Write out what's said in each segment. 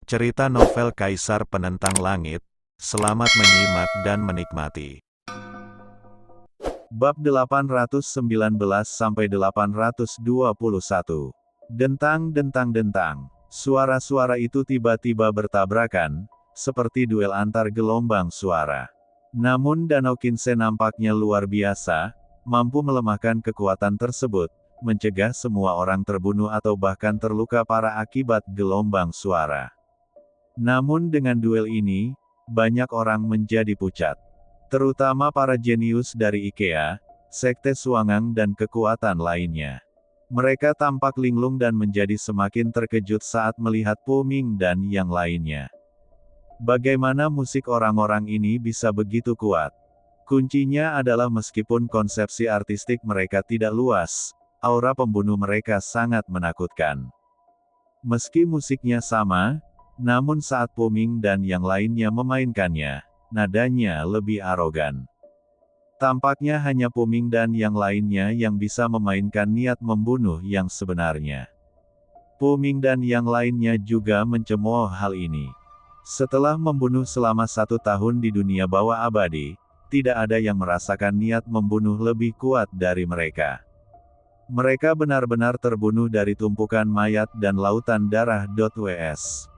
Cerita novel Kaisar Penentang Langit. Selamat menyimak dan menikmati. Bab 819-821. Dentang-dentang-dentang. Suara-suara itu tiba-tiba bertabrakan, seperti duel antar gelombang suara. Namun Danau Kinse nampaknya luar biasa, mampu melemahkan kekuatan tersebut, mencegah semua orang terbunuh atau bahkan terluka parah akibat gelombang suara. Namun dengan duel ini, banyak orang menjadi pucat. Terutama para jenius dari IKEA, Sekte Suangang dan kekuatan lainnya. Mereka tampak linglung dan menjadi semakin terkejut saat melihat Po Ming dan yang lainnya. Bagaimana musik orang-orang ini bisa begitu kuat? Kuncinya adalah meskipun konsepsi artistik mereka tidak luas, aura pembunuh mereka sangat menakutkan. Meski musiknya sama, namun saat Po Ming dan yang lainnya memainkannya, nadanya lebih arogan. Tampaknya hanya Po Ming dan yang lainnya yang bisa memainkan niat membunuh yang sebenarnya. Po Ming dan yang lainnya juga mencemooh hal ini. Setelah membunuh selama 1 tahun di dunia bawah abadi, tidak ada yang merasakan niat membunuh lebih kuat dari mereka. Mereka benar-benar terbunuh dari tumpukan mayat dan lautan darah. Ws.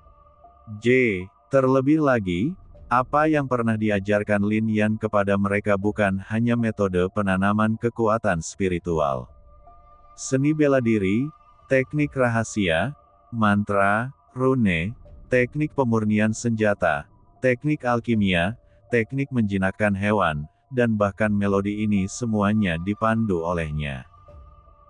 Terlebih lagi, apa yang pernah diajarkan Lin Yan kepada mereka bukan hanya metode penanaman kekuatan spiritual. Seni bela diri, teknik rahasia, mantra, rune, teknik pemurnian senjata, teknik alkimia, teknik menjinakkan hewan, dan bahkan melodi ini semuanya dipandu olehnya.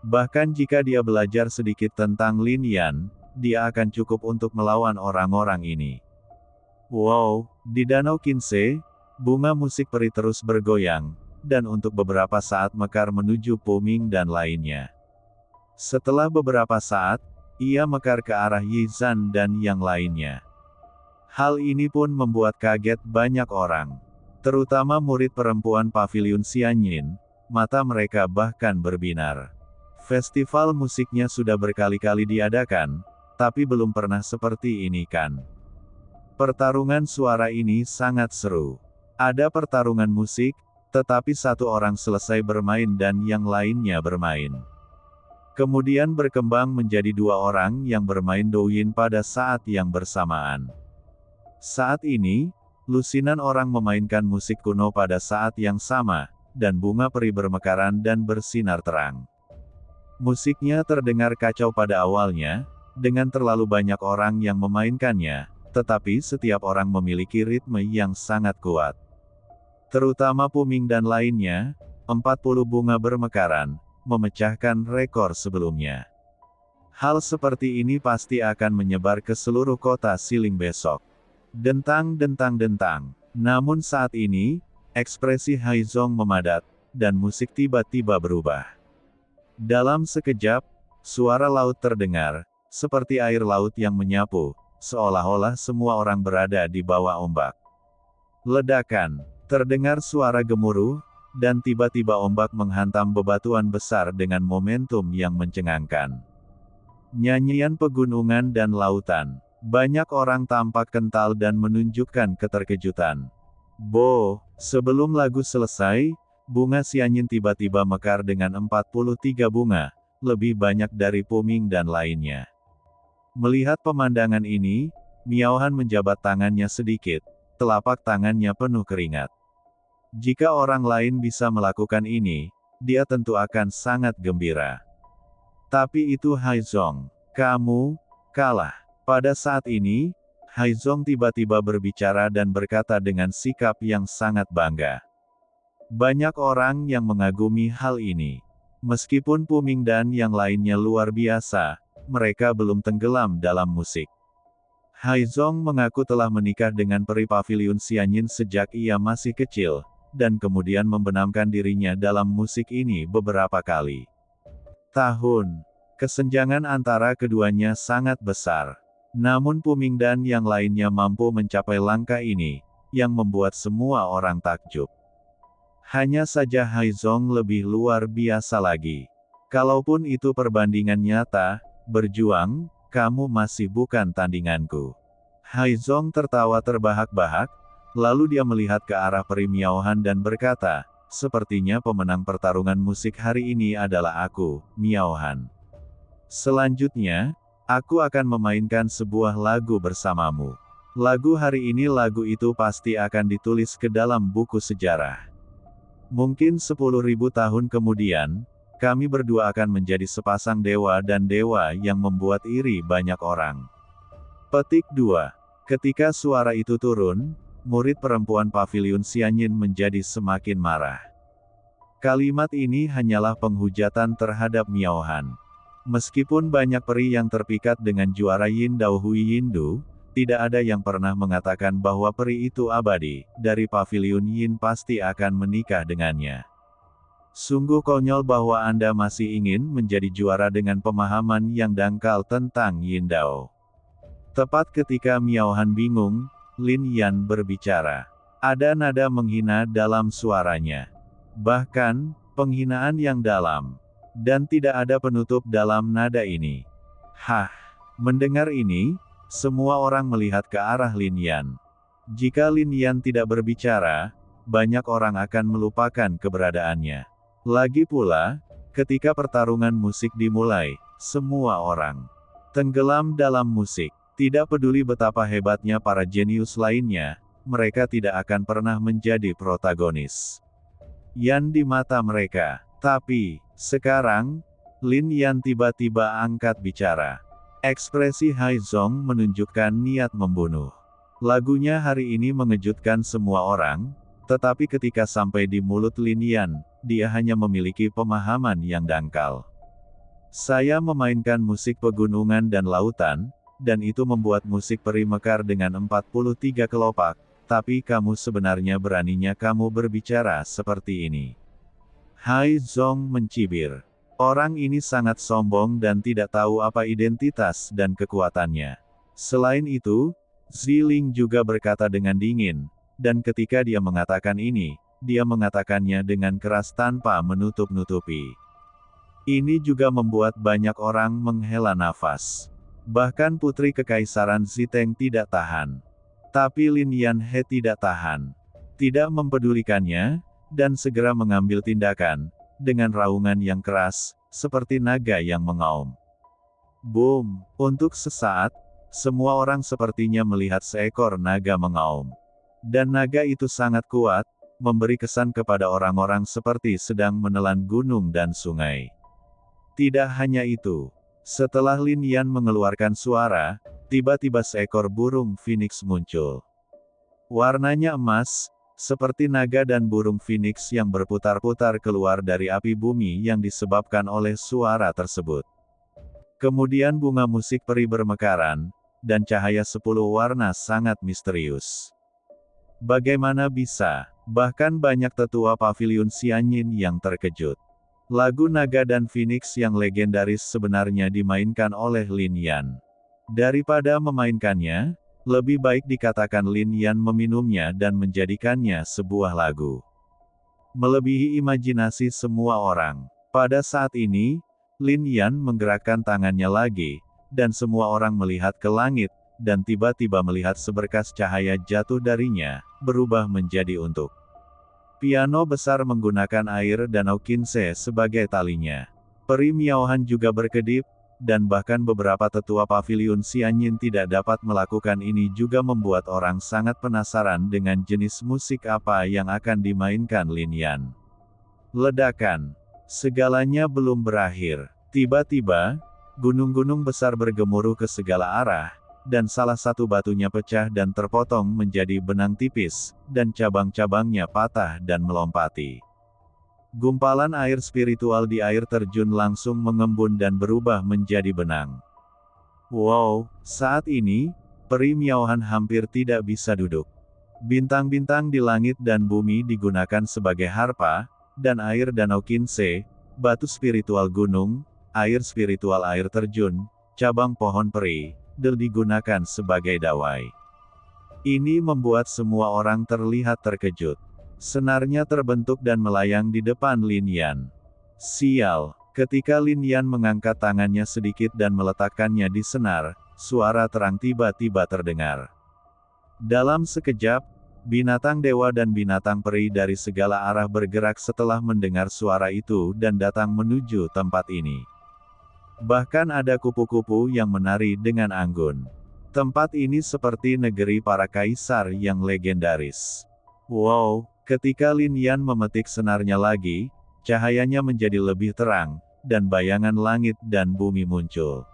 Bahkan jika dia belajar sedikit tentang Lin Yan, dia akan cukup untuk melawan orang-orang ini. Wow, di Danau Kinse, bunga musik peri terus bergoyang, dan untuk beberapa saat mekar menuju Po Ming dan lainnya. Setelah beberapa saat, ia mekar ke arah Yi Zhan dan yang lainnya. Hal ini pun membuat kaget banyak orang. Terutama murid perempuan Paviliun Xianyin, mata mereka bahkan berbinar. Festival musiknya sudah berkali-kali diadakan, tapi belum pernah seperti ini kan. Pertarungan suara ini sangat seru. Ada pertarungan musik, tetapi satu orang selesai bermain dan yang lainnya bermain. Kemudian berkembang menjadi 2 orang yang bermain douyin pada saat yang bersamaan. Saat ini, lusinan orang memainkan musik kuno pada saat yang sama, dan bunga peri bermekaran dan bersinar terang. Musiknya terdengar kacau pada awalnya, dengan terlalu banyak orang yang memainkannya, tetapi setiap orang memiliki ritme yang sangat kuat. Terutama Po Ming dan lainnya, 40 bunga bermekaran, memecahkan rekor sebelumnya. Hal seperti ini pasti akan menyebar ke seluruh kota Siling besok. Dentang-dentang-dentang. Namun saat ini, ekspresi Haizong memadat, dan musik tiba-tiba berubah. Dalam sekejap, suara laut terdengar, seperti air laut yang menyapu, seolah-olah semua orang berada di bawah ombak. Ledakan, terdengar suara gemuruh, dan tiba-tiba ombak menghantam bebatuan besar dengan momentum yang mencengangkan. Nyanyian pegunungan dan lautan. Banyak orang tampak kental dan menunjukkan keterkejutan. Sebelum lagu selesai, bunga Xianyin tiba-tiba mekar dengan 43 bunga, lebih banyak dari Po Ming dan lainnya. Melihat pemandangan ini, Miao Han menjabat tangannya sedikit, telapak tangannya penuh keringat. Jika orang lain bisa melakukan ini, dia tentu akan sangat gembira. Tapi itu Haizong, kamu kalah. Pada saat ini, Haizong tiba-tiba berbicara dan berkata dengan sikap yang sangat bangga. Banyak orang yang mengagumi hal ini. Meskipun Po Ming dan yang lainnya luar biasa, mereka belum tenggelam dalam musik. Haizong mengaku telah menikah dengan peri Paviliun Xianyin sejak ia masih kecil, dan kemudian membenamkan dirinya dalam musik ini beberapa kali. Kesenjangan antara keduanya sangat besar. Namun Po Ming dan yang lainnya mampu mencapai langkah ini, yang membuat semua orang takjub. Hanya saja Haizong lebih luar biasa lagi. Kalaupun itu perbandingan nyata, berjuang, kamu masih bukan tandinganku. Haizong tertawa terbahak-bahak, lalu dia melihat ke arah peri Miaohan dan berkata, sepertinya pemenang pertarungan musik hari ini adalah aku, Miaohan. Selanjutnya, aku akan memainkan sebuah lagu bersamamu. Lagu hari ini lagu itu pasti akan ditulis ke dalam buku sejarah. Mungkin 10.000 tahun kemudian, kami berdua akan menjadi sepasang dewa dan dewa yang membuat iri banyak orang. Petik 2. Ketika suara itu turun, murid perempuan Paviliun Xianyin menjadi semakin marah. Kalimat ini hanyalah penghujatan terhadap Miaohan. Meskipun banyak peri yang terpikat dengan juara Yin Dao Hui Yindu, tidak ada yang pernah mengatakan bahwa peri itu abadi, dari Paviliun Yin pasti akan menikah dengannya. Sungguh konyol bahwa Anda masih ingin menjadi juara dengan pemahaman yang dangkal tentang Yin Dao. Tepat ketika Miaohan bingung, Lin Yan berbicara. Ada nada menghina dalam suaranya. Bahkan, penghinaan yang dalam. Dan tidak ada penutup dalam nada ini. Hah! Mendengar ini, semua orang melihat ke arah Lin Yan. Jika Lin Yan tidak berbicara, banyak orang akan melupakan keberadaannya. Lagi pula, ketika pertarungan musik dimulai, semua orang tenggelam dalam musik. Tidak peduli betapa hebatnya para jenius lainnya, mereka tidak akan pernah menjadi protagonis Yan di mata mereka. Tapi, sekarang, Lin Yan tiba-tiba angkat bicara. Ekspresi Haizong menunjukkan niat membunuh. Lagunya hari ini mengejutkan semua orang, tetapi ketika sampai di mulut Lin Yan, dia hanya memiliki pemahaman yang dangkal. Saya memainkan musik pegunungan dan lautan, dan itu membuat musik peri mekar dengan 43 kelopak, tapi kamu sebenarnya beraninya kamu berbicara seperti ini. Haizong mencibir. Orang ini sangat sombong dan tidak tahu apa identitas dan kekuatannya. Selain itu, Ziling juga berkata dengan dingin, dan ketika dia mengatakan ini, dia mengatakannya dengan keras tanpa menutup-nutupi. Ini juga membuat banyak orang menghela nafas. Bahkan putri kekaisaran Ziteng tidak tahan. Tapi Lin Yan He tidak tahan. Tidak mempedulikannya, dan segera mengambil tindakan, dengan raungan yang keras, seperti naga yang mengaum. Boom! Untuk sesaat, semua orang sepertinya melihat seekor naga mengaum. Dan naga itu sangat kuat, memberi kesan kepada orang-orang seperti sedang menelan gunung dan sungai. Tidak hanya itu. Setelah Lin Yan mengeluarkan suara, tiba-tiba seekor burung phoenix muncul. Warnanya emas, seperti naga dan burung phoenix yang berputar-putar keluar dari api bumi yang disebabkan oleh suara tersebut. Kemudian bunga musik peri bermekaran, dan cahaya 10 warna sangat misterius. Bagaimana bisa? Bahkan banyak tetua Paviliun Xianyin yang terkejut. Lagu naga dan phoenix yang legendaris sebenarnya dimainkan oleh Lin Yan. Daripada memainkannya, lebih baik dikatakan Lin Yan meminumnya dan menjadikannya sebuah lagu. Melebihi imajinasi semua orang. Pada saat ini, Lin Yan menggerakkan tangannya lagi, dan semua orang melihat ke langit, dan tiba-tiba melihat seberkas cahaya jatuh darinya, berubah menjadi untuk piano besar menggunakan air danau Qinze sebagai talinya. Peri Miaohan juga berkedip, dan bahkan beberapa tetua Paviliun Xianyin tidak dapat melakukan ini juga membuat orang sangat penasaran dengan jenis musik apa yang akan dimainkan Lin Yan. Ledakan. Segalanya belum berakhir. Tiba-tiba, gunung-gunung besar bergemuruh ke segala arah, dan salah satu batunya pecah dan terpotong menjadi benang tipis, dan cabang-cabangnya patah dan melompati. Gumpalan air spiritual di air terjun langsung mengembun dan berubah menjadi benang. Wow, saat ini, peri Miaohan hampir tidak bisa duduk. Bintang-bintang di langit dan bumi digunakan sebagai harpa, dan air danau Qinze, batu spiritual gunung, air spiritual air terjun, cabang pohon peri, digunakan sebagai dawai. Ini membuat semua orang terlihat terkejut. Senarnya terbentuk dan melayang di depan Lin Yan. Sial, ketika Lin Yan mengangkat tangannya sedikit dan meletakkannya di senar, suara terang tiba-tiba terdengar. Dalam sekejap, binatang dewa dan binatang peri dari segala arah bergerak setelah mendengar suara itu dan datang menuju tempat ini. Bahkan ada kupu-kupu yang menari dengan anggun. Tempat ini seperti negeri para kaisar yang legendaris. Wow, ketika Lin Yan memetik senarnya lagi, cahayanya menjadi lebih terang, dan bayangan langit dan bumi muncul.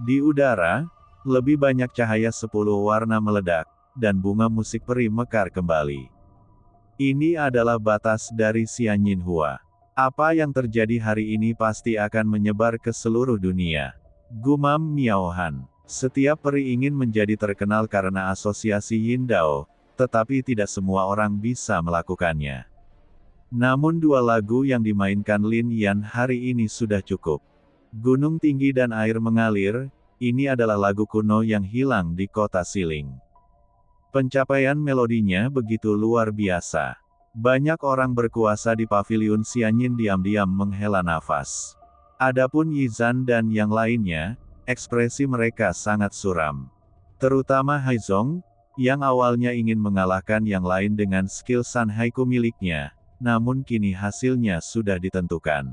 Di udara, lebih banyak cahaya 10 warna meledak, dan bunga musik peri mekar kembali. Ini adalah batas dari Xianyin Hua. Apa yang terjadi hari ini pasti akan menyebar ke seluruh dunia. Gumam Miao Han. Setiap peri ingin menjadi terkenal karena asosiasi Yin Dao, tetapi tidak semua orang bisa melakukannya. Namun dua lagu yang dimainkan Lin Yan hari ini sudah cukup. Gunung Tinggi dan Air Mengalir, ini adalah lagu kuno yang hilang di kota Siling. Pencapaian melodinya begitu luar biasa. Banyak orang berkuasa di paviliun Xianyin diam-diam menghela nafas. Adapun Yizan dan yang lainnya, ekspresi mereka sangat suram. Terutama Haizong, yang awalnya ingin mengalahkan yang lain dengan skill San Haiku miliknya, namun kini hasilnya sudah ditentukan.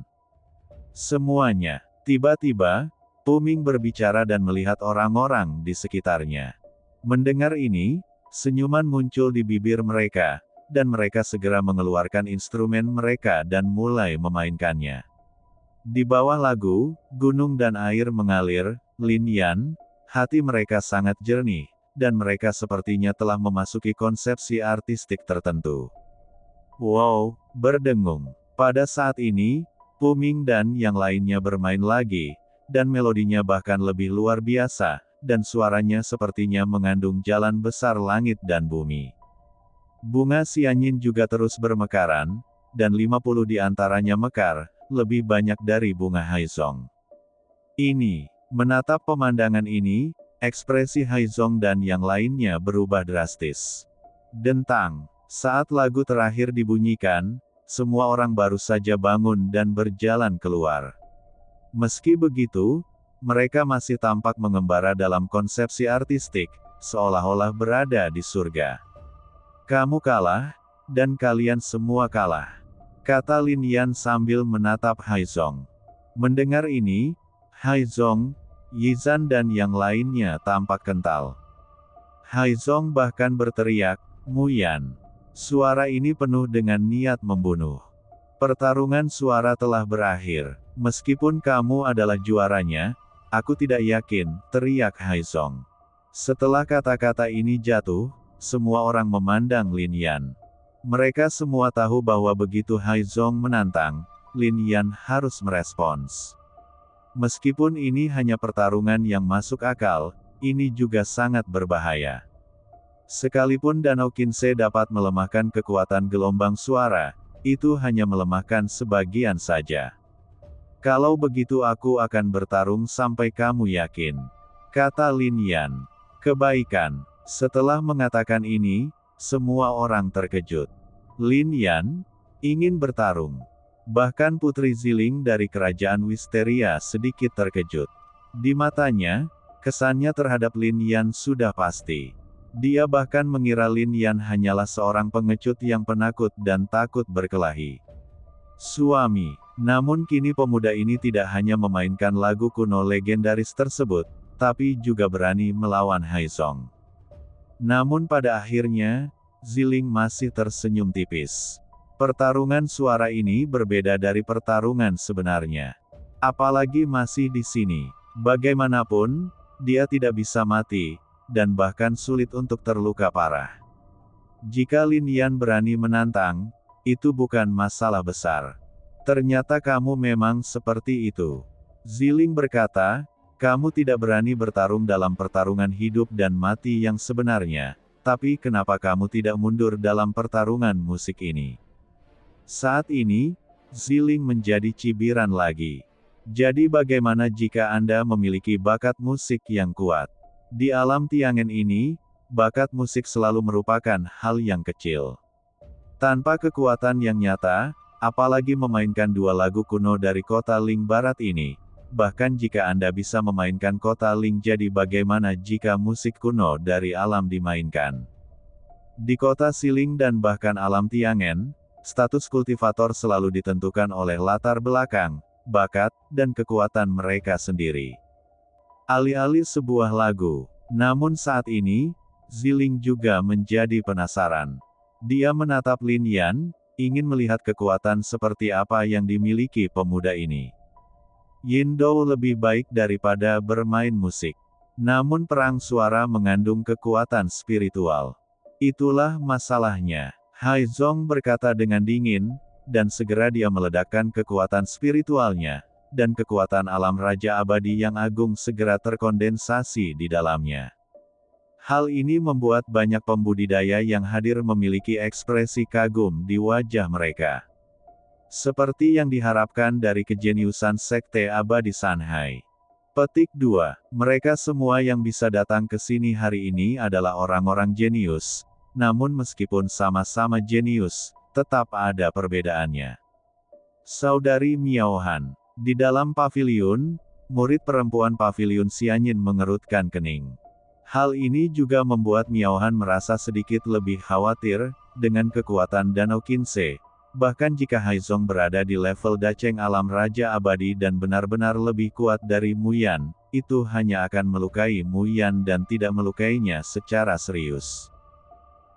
Semuanya, tiba-tiba, Puming berbicara dan melihat orang-orang di sekitarnya. Mendengar ini, senyuman muncul di bibir mereka, dan mereka segera mengeluarkan instrumen mereka dan mulai memainkannya. Di bawah lagu, Gunung dan Air Mengalir, Lin Yan, hati mereka sangat jernih, dan mereka sepertinya telah memasuki konsepsi artistik tertentu. Wow, berdengung. Pada saat ini, Puming dan yang lainnya bermain lagi, dan melodinya bahkan lebih luar biasa, dan suaranya sepertinya mengandung jalan besar langit dan bumi. Bunga Xianyin juga terus bermekaran, dan 50 di antaranya mekar, lebih banyak dari bunga Haizong. Ini, menatap pemandangan ini, ekspresi Haizong dan yang lainnya berubah drastis. Dentang, saat lagu terakhir dibunyikan, semua orang baru saja bangun dan berjalan keluar. Meski begitu, mereka masih tampak mengembara dalam konsepsi artistik, seolah-olah berada di surga. Kamu kalah, dan kalian semua kalah, kata Lin Yan sambil menatap Haizong. Mendengar ini, Haizong, Yizan dan yang lainnya tampak kental. Haizong bahkan berteriak, "Mu Yan." Suara ini penuh dengan niat membunuh. Pertarungan suara telah berakhir. Meskipun kamu adalah juaranya, aku tidak yakin, teriak Haizong. Setelah kata-kata ini jatuh, semua orang memandang Lin Yan. Mereka semua tahu bahwa begitu Haizong menantang, Lin Yan harus merespons. Meskipun ini hanya pertarungan yang masuk akal, ini juga sangat berbahaya. Sekalipun Danau Qinze dapat melemahkan kekuatan gelombang suara, itu hanya melemahkan sebagian saja. Kalau begitu aku akan bertarung sampai kamu yakin, kata Lin Yan. Kebaikan. Setelah mengatakan ini, semua orang terkejut. Lin Yan ingin bertarung. Bahkan Putri Ziling dari Kerajaan Wisteria sedikit terkejut. Di matanya, kesannya terhadap Lin Yan sudah pasti. Dia bahkan mengira Lin Yan hanyalah seorang pengecut yang penakut dan takut berkelahi. Suami. Namun kini pemuda ini tidak hanya memainkan lagu kuno legendaris tersebut, tapi juga berani melawan Haizong. Namun pada akhirnya, Ziling masih tersenyum tipis. Pertarungan suara ini berbeda dari pertarungan sebenarnya. Apalagi masih di sini. Bagaimanapun, dia tidak bisa mati, dan bahkan sulit untuk terluka parah. Jika Lin Yan berani menantang, itu bukan masalah besar. Ternyata kamu memang seperti itu. Ziling berkata, kamu tidak berani bertarung dalam pertarungan hidup dan mati yang sebenarnya, tapi kenapa kamu tidak mundur dalam pertarungan musik ini? Saat ini, Ziling menjadi cibiran lagi. Jadi bagaimana jika Anda memiliki bakat musik yang kuat? Di alam Tiangen ini, bakat musik selalu merupakan hal yang kecil. Tanpa kekuatan yang nyata, apalagi memainkan dua lagu kuno dari kota Ling Barat ini, bahkan jika Anda bisa memainkan kota Ling, jadi bagaimana jika musik kuno dari alam dimainkan? Di kota Siling dan bahkan alam Tiangen, status kultivator selalu ditentukan oleh latar belakang, bakat, dan kekuatan mereka sendiri. Alih-alih sebuah lagu. Namun saat ini, Ziling juga menjadi penasaran. Dia menatap Lin Yan, ingin melihat kekuatan seperti apa yang dimiliki pemuda ini. Yin Dou lebih baik daripada bermain musik. Namun perang suara mengandung kekuatan spiritual. Itulah masalahnya. Haizong berkata dengan dingin, dan segera dia meledakkan kekuatan spiritualnya, dan kekuatan alam Raja Abadi yang agung segera terkondensasi di dalamnya. Hal ini membuat banyak pembudidaya yang hadir memiliki ekspresi kagum di wajah mereka. Seperti yang diharapkan dari kejeniusan Sekte Abadi Sanhai. Petik 2. Mereka semua yang bisa datang ke sini hari ini adalah orang-orang jenius, namun meskipun sama-sama jenius, tetap ada perbedaannya. Saudari Miao Han. Di dalam paviliun, murid perempuan paviliun Xianyin mengerutkan kening. Hal ini juga membuat Miao Han merasa sedikit lebih khawatir, dengan kekuatan Danau Qinse. Bahkan jika Haizong berada di level Dacheng alam Raja Abadi dan benar-benar lebih kuat dari Mu Yan, itu hanya akan melukai Mu Yan dan tidak melukainya secara serius.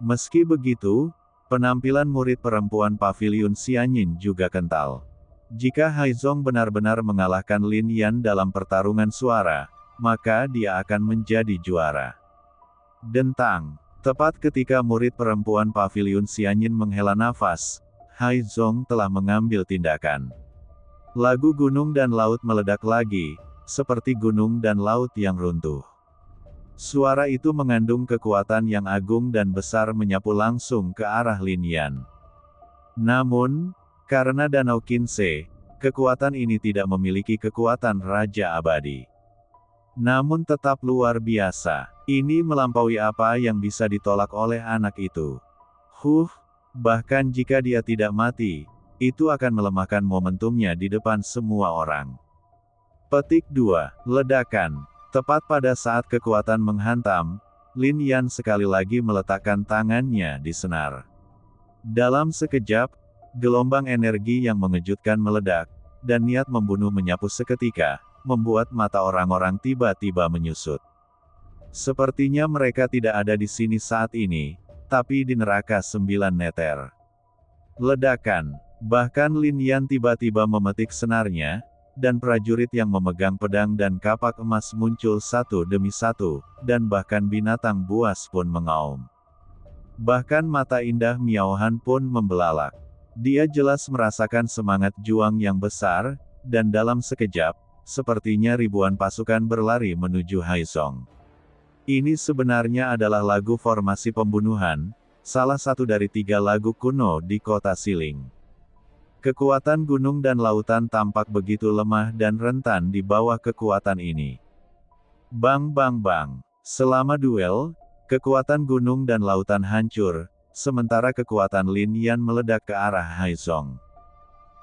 Meski begitu, penampilan murid perempuan paviliun Xianyin juga kental. Jika Haizong benar-benar mengalahkan Lin Yan dalam pertarungan suara, maka dia akan menjadi juara. Dentang. Tepat ketika murid perempuan paviliun Xianyin menghela nafas, Haizong telah mengambil tindakan. Lagu gunung dan laut meledak lagi, seperti gunung dan laut yang runtuh. Suara itu mengandung kekuatan yang agung dan besar menyapu langsung ke arah Lin Yan. Namun, karena Danau Qinse, kekuatan ini tidak memiliki kekuatan Raja Abadi. Namun tetap luar biasa. Ini melampaui apa yang bisa ditolak oleh anak itu. Bahkan jika dia tidak mati, itu akan melemahkan momentumnya di depan semua orang. Petik 2. Ledakan. Tepat pada saat kekuatan menghantam, Lin Yan sekali lagi meletakkan tangannya di senar. Dalam sekejap, gelombang energi yang mengejutkan meledak, dan niat membunuh menyapu seketika, membuat mata orang-orang tiba-tiba menyusut. Sepertinya mereka tidak ada di sini saat ini, tapi di neraka 9 neter. Ledakan. Bahkan Lin Yan tiba-tiba memetik senarnya, dan prajurit yang memegang pedang dan kapak emas muncul satu demi satu, dan bahkan binatang buas pun mengaum. Bahkan mata indah Miao Han pun membelalak. Dia jelas merasakan semangat juang yang besar, dan dalam sekejap, sepertinya ribuan pasukan berlari menuju Haizong. Ini sebenarnya adalah lagu formasi pembunuhan, salah satu dari 3 lagu kuno di kota Siling. Kekuatan gunung dan lautan tampak begitu lemah dan rentan di bawah kekuatan ini. Bang bang bang. Selama duel, kekuatan gunung dan lautan hancur, sementara kekuatan Lin Yan meledak ke arah Haizong.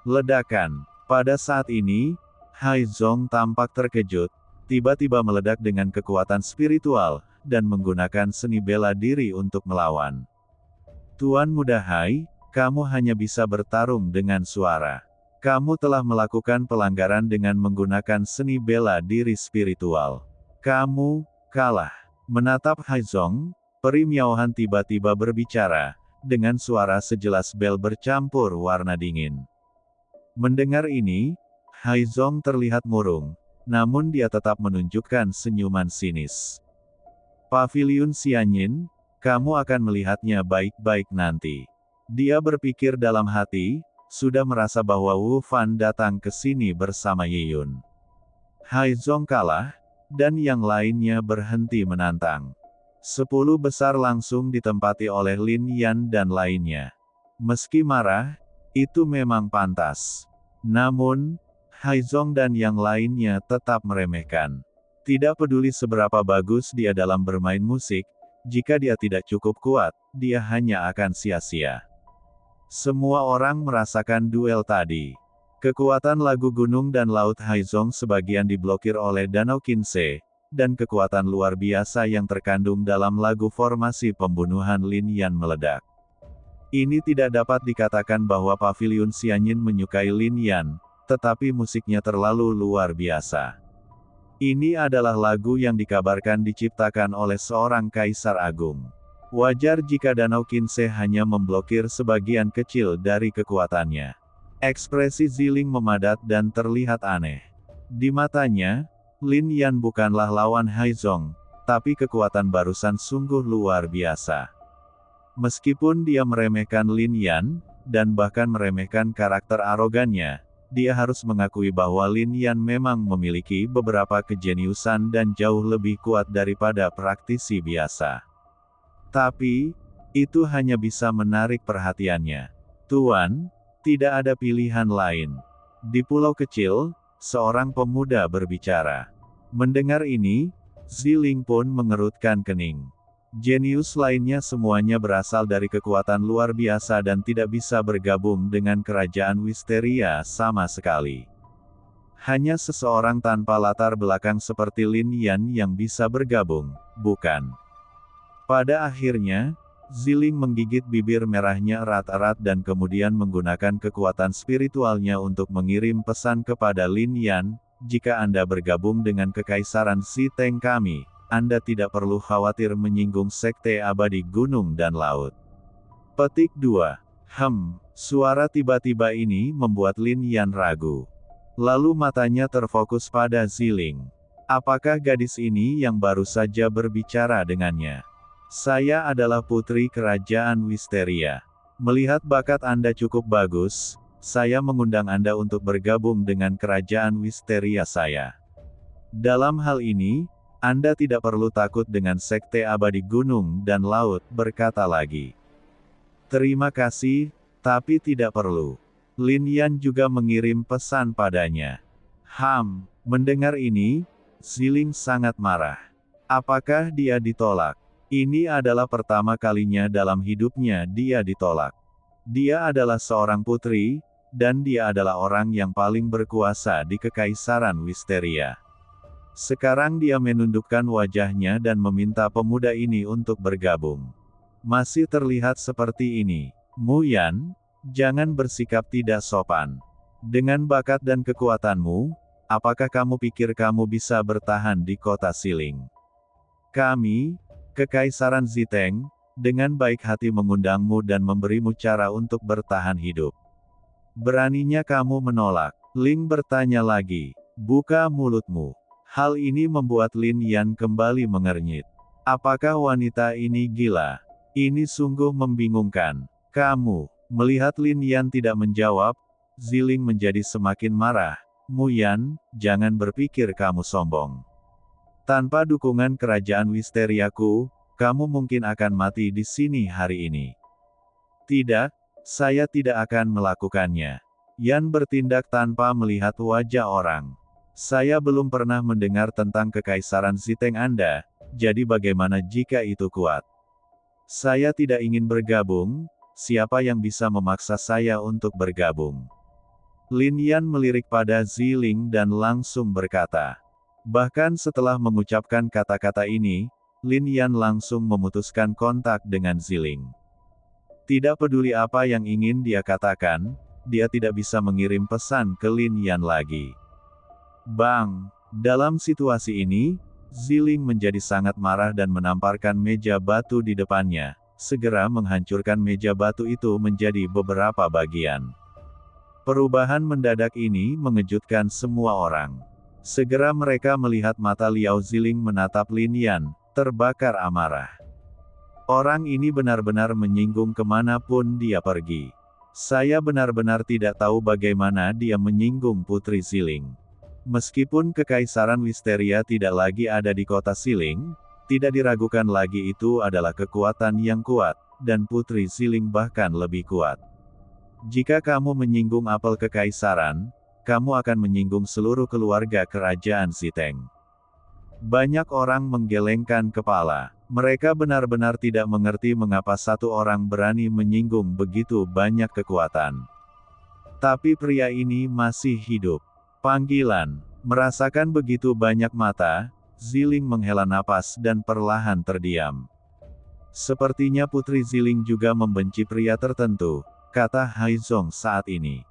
Ledakan. Pada saat ini, Haizong tampak terkejut, tiba-tiba meledak dengan kekuatan spiritual, dan menggunakan seni bela diri untuk melawan. Tuan Muda Hai, kamu hanya bisa bertarung dengan suara. Kamu telah melakukan pelanggaran dengan menggunakan seni bela diri spiritual. Kamu kalah. Menatap Haizong, Peri Miao Han tiba-tiba berbicara, dengan suara sejelas bel bercampur warna dingin. Mendengar ini, Haizong terlihat murung, namun dia tetap menunjukkan senyuman sinis. Paviliun Xianyin, kamu akan melihatnya baik-baik nanti. Dia berpikir dalam hati, sudah merasa bahwa Wu Fan datang ke sini bersama Ye Yun. Haizong kalah, dan yang lainnya berhenti menantang. 10 besar langsung ditempati oleh Lin Yan dan lainnya. Meski marah, itu memang pantas. Namun, Haizong dan yang lainnya tetap meremehkan. Tidak peduli seberapa bagus dia dalam bermain musik, jika dia tidak cukup kuat, dia hanya akan sia-sia. Semua orang merasakan duel tadi. Kekuatan lagu Gunung dan Laut Haizong sebagian diblokir oleh Danau Qinzhou, dan kekuatan luar biasa yang terkandung dalam lagu formasi pembunuhan Lin Yan meledak. Ini tidak dapat dikatakan bahwa Paviliun Xianyin menyukai Lin Yan, tetapi musiknya terlalu luar biasa. Ini adalah lagu yang dikabarkan diciptakan oleh seorang kaisar agung. Wajar jika Danau Qinzhou hanya memblokir sebagian kecil dari kekuatannya. Ekspresi Ziling memadat dan terlihat aneh. Di matanya, Lin Yan bukanlah lawan Haizong, tapi kekuatan barusan sungguh luar biasa. Meskipun dia meremehkan Lin Yan, dan bahkan meremehkan karakter arogannya, dia harus mengakui bahwa Lin Yan memang memiliki beberapa kejeniusan dan jauh lebih kuat daripada praktisi biasa. Tapi, itu hanya bisa menarik perhatiannya. Tuan, tidak ada pilihan lain. Di pulau kecil, seorang pemuda berbicara. Mendengar ini, Ziling pun mengerutkan kening. Jenius lainnya semuanya berasal dari kekuatan luar biasa dan tidak bisa bergabung dengan kerajaan Wisteria sama sekali. Hanya seseorang tanpa latar belakang seperti Lin Yan yang bisa bergabung, bukan? Pada akhirnya, Ziling menggigit bibir merahnya erat-erat dan kemudian menggunakan kekuatan spiritualnya untuk mengirim pesan kepada Lin Yan, jika Anda bergabung dengan Kekaisaran Ziteng kami, Anda tidak perlu khawatir menyinggung Sekte Abadi Gunung dan Laut. Petik 2. Suara tiba-tiba ini membuat Lin Yan ragu. Lalu matanya terfokus pada Ziling. Apakah gadis ini yang baru saja berbicara dengannya? Saya adalah putri kerajaan Wisteria. Melihat bakat Anda cukup bagus, saya mengundang Anda untuk bergabung dengan kerajaan Wisteria saya. Dalam hal ini, Anda tidak perlu takut dengan Sekte Abadi Gunung dan Laut, berkata lagi. Terima kasih, tapi tidak perlu. Lin Yan juga mengirim pesan padanya. Mendengar ini, Ziling sangat marah. Apakah dia ditolak? Ini adalah pertama kalinya dalam hidupnya dia ditolak. Dia adalah seorang putri, dan dia adalah orang yang paling berkuasa di Kekaisaran Wisteria. Sekarang dia menundukkan wajahnya dan meminta pemuda ini untuk bergabung. Masih terlihat seperti ini. Mu Yan, jangan bersikap tidak sopan. Dengan bakat dan kekuatanmu, apakah kamu pikir kamu bisa bertahan di kota Ziling? Kami, Kekaisaran Ziteng, dengan baik hati mengundangmu dan memberimu cara untuk bertahan hidup. Beraninya kamu menolak? Ling bertanya lagi. Buka mulutmu. Hal ini membuat Lin Yan kembali mengernyit. Apakah wanita ini gila? Ini sungguh membingungkan. Kamu, melihat Lin Yan tidak menjawab, Ziling menjadi semakin marah. Mu Yan, jangan berpikir kamu sombong. Tanpa dukungan kerajaan Wisteriaku, kamu mungkin akan mati di sini hari ini. Tidak, saya tidak akan melakukannya. Yan bertindak tanpa melihat wajah orang. Saya belum pernah mendengar tentang Kekaisaran Ziteng Anda, jadi bagaimana jika itu kuat? Saya tidak ingin bergabung, siapa yang bisa memaksa saya untuk bergabung? Lin Yan melirik pada Ziling dan langsung berkata. Bahkan setelah mengucapkan kata-kata ini, Lin Yan langsung memutuskan kontak dengan Ziling. Tidak peduli apa yang ingin dia katakan, dia tidak bisa mengirim pesan ke Lin Yan lagi. Bang! Dalam situasi ini, Ziling menjadi sangat marah dan menamparkan meja batu di depannya, segera menghancurkan meja batu itu menjadi beberapa bagian. Perubahan mendadak ini mengejutkan semua orang. Segera mereka melihat mata Liao Ziling menatap Lin Yan, terbakar amarah. Orang ini benar-benar menyinggung kemanapun dia pergi. Saya benar-benar tidak tahu bagaimana dia menyinggung Putri Ziling. Meskipun Kekaisaran Wisteria tidak lagi ada di kota Ziling, tidak diragukan lagi itu adalah kekuatan yang kuat, dan Putri Ziling bahkan lebih kuat. Jika kamu menyinggung apel kekaisaran, kamu akan menyinggung seluruh keluarga kerajaan Ziteng. Banyak orang menggelengkan kepala. Mereka benar-benar tidak mengerti mengapa satu orang berani menyinggung begitu banyak kekuatan. Tapi pria ini masih hidup. Panggilan. Merasakan begitu banyak mata, Ziling menghela napas dan perlahan terdiam. Sepertinya Putri Ziling juga membenci pria tertentu, kata Haizong saat ini.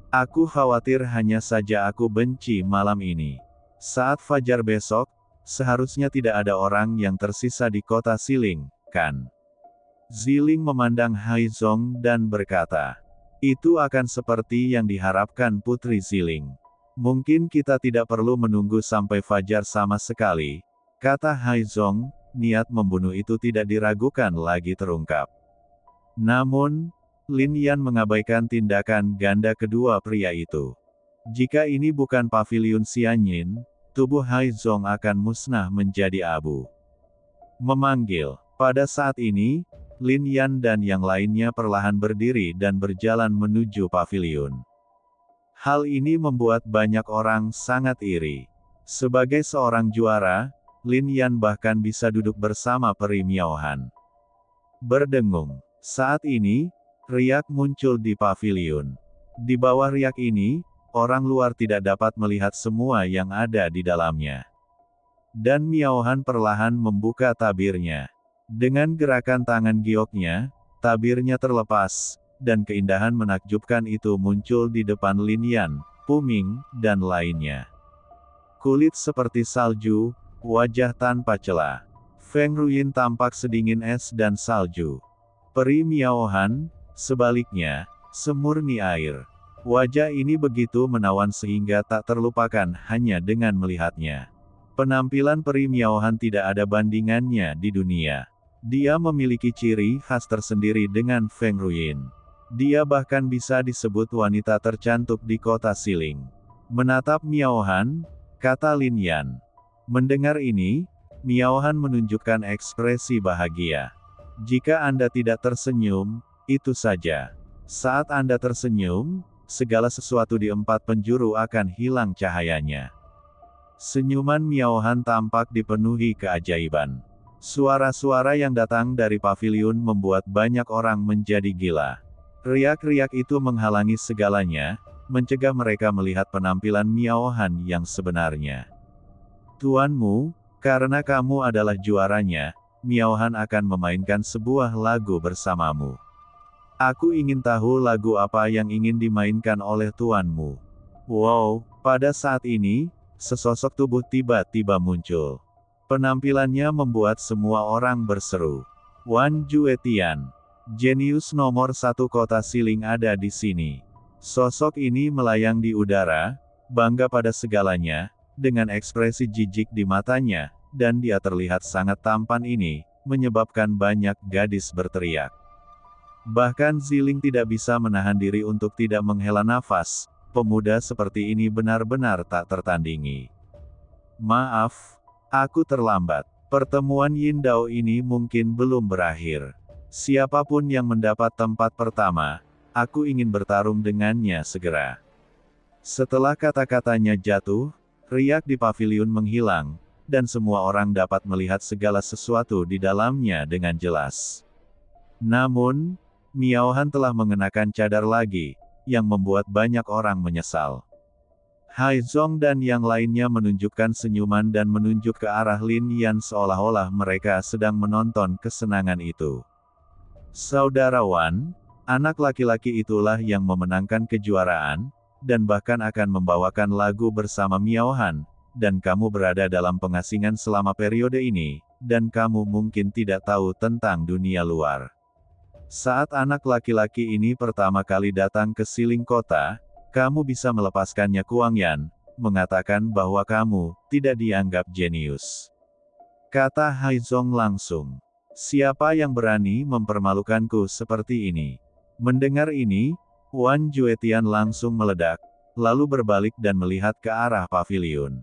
Aku khawatir hanya saja aku benci malam ini. Saat fajar besok, seharusnya tidak ada orang yang tersisa di kota Ziling, kan? Ziling memandang Haizong dan berkata, itu akan seperti yang diharapkan Putri Ziling. Mungkin kita tidak perlu menunggu sampai fajar sama sekali, kata Haizong, niat membunuh itu tidak diragukan lagi terungkap. Namun, Lin Yan mengabaikan tindakan ganda kedua pria itu. Jika ini bukan paviliun Xianyin, tubuh Haizong akan musnah menjadi abu. Memanggil. Pada saat ini, Lin Yan dan yang lainnya perlahan berdiri dan berjalan menuju paviliun. Hal ini membuat banyak orang sangat iri. Sebagai seorang juara, Lin Yan bahkan bisa duduk bersama peri Miaohan. Berdengung. Saat ini, riak muncul di paviliun. Di bawah riak ini, orang luar tidak dapat melihat semua yang ada di dalamnya. Dan Miaohan perlahan membuka tabirnya. Dengan gerakan tangan gioknya, tabirnya terlepas, dan keindahan menakjubkan itu muncul di depan Lin Yan, Puming, dan lainnya. Kulit seperti salju, wajah tanpa celah. Feng Ruyin tampak sedingin es dan salju. Peri Miaohan, sebaliknya, semurni air. Wajah ini begitu menawan sehingga tak terlupakan hanya dengan melihatnya. Penampilan peri Miaohan tidak ada bandingannya di dunia. Dia memiliki ciri khas tersendiri dengan Feng Ruyin. Dia bahkan bisa disebut wanita tercantik di kota Ziling. Menatap Miaohan, kata Lin Yan. Mendengar ini, Miaohan menunjukkan ekspresi bahagia. Jika Anda tidak tersenyum, itu saja. Saat Anda tersenyum, segala sesuatu di empat penjuru akan hilang cahayanya. Senyuman Miaohan tampak dipenuhi keajaiban. Suara-suara yang datang dari paviliun membuat banyak orang menjadi gila. Riak-riak itu menghalangi segalanya, mencegah mereka melihat penampilan Miaohan yang sebenarnya. Tuanmu, karena kamu adalah juaranya, Miaohan akan memainkan sebuah lagu bersamamu. Aku ingin tahu lagu apa yang ingin dimainkan oleh tuanmu. Wow, pada saat ini, sesosok tubuh tiba-tiba muncul. Penampilannya membuat semua orang berseru. Wan Juetian. Jenius nomor 1 kota Ziling ada di sini. Sosok ini melayang di udara, bangga pada segalanya, dengan ekspresi jijik di matanya, dan dia terlihat sangat tampan ini, menyebabkan banyak gadis berteriak. Bahkan Ziling tidak bisa menahan diri untuk tidak menghela nafas, pemuda seperti ini benar-benar tak tertandingi. Maaf, aku terlambat. Pertemuan Yin Dao ini mungkin belum berakhir. Siapapun yang mendapat tempat pertama, aku ingin bertarung dengannya segera. Setelah kata-katanya jatuh, riak di paviliun menghilang, dan semua orang dapat melihat segala sesuatu di dalamnya dengan jelas. Namun, Miaohan telah mengenakan cadar lagi, yang membuat banyak orang menyesal. Haizong dan yang lainnya menunjukkan senyuman dan menunjuk ke arah Lin Yan seolah-olah mereka sedang menonton kesenangan itu. Saudara Wan, anak laki-laki itulah yang memenangkan kejuaraan, dan bahkan akan membawakan lagu bersama Miaohan, dan kamu berada dalam pengasingan selama periode ini, dan kamu mungkin tidak tahu tentang dunia luar. Saat anak laki-laki ini pertama kali datang ke Ziling kota, kamu bisa melepaskannya Kuang Yan, mengatakan bahwa kamu tidak dianggap jenius. Kata Haizong langsung. Siapa yang berani mempermalukanku seperti ini? Mendengar ini, Wan Juetian langsung meledak, lalu berbalik dan melihat ke arah paviliun.